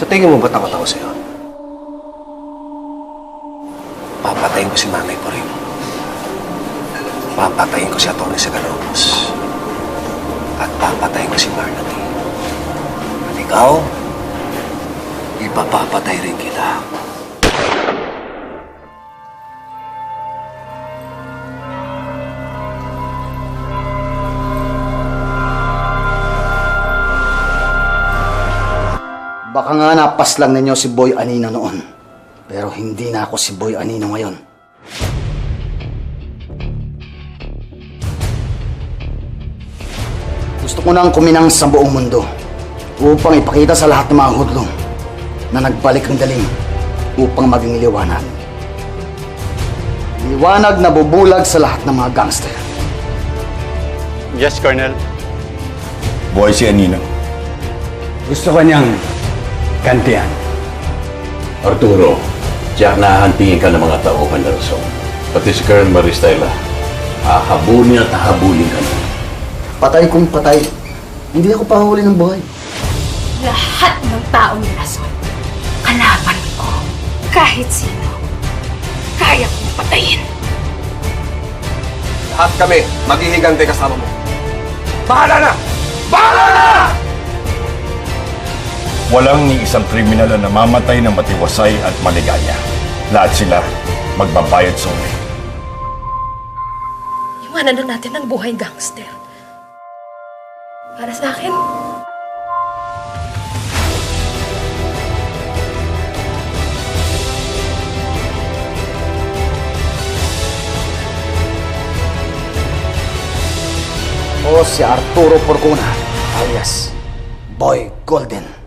Sa tingin mo ba takot ako sa'yo? Papatayin ko si Mamay ko rin. Papatayin ko si Atty. Sagalobos. At papatayin ko si Marlon. At ikaw, ipapapatay rin kita. Baka nga napas lang ninyo si Boy Anino noon. Pero hindi na ako si Boy Anino ngayon. Gusto ko nang kuminang sa buong mundo upang ipakita sa lahat ng mga hudlong na nagbalik ang daling upang maging liwanag. Liwanag na bubulag sa lahat ng mga gangster. Yes, Colonel. Boy si Anino. Gusto ko niyang gantihan. Arturo, tiyak na hahantingin ka ng mga tauhan na rason. Pati si Colonel Maristela, hahabulin at hahabulin ka na. Patay kung patay. Hindi ako pahuli ng buhay. Lahat ng taong rason, kalaban ko. Kahit sino, kaya kong patayin. Lahat kami, maghihigante kasama mo. Bahala na! Bahala na! Walang ni isang kriminal na namamatay ng matiwasay at maligaya. Lahat sila magbabayad sa uli. Iwanan na natin ang buhay gangster. Para sa akin, O si Arturo Porcuna alias Boy Golden.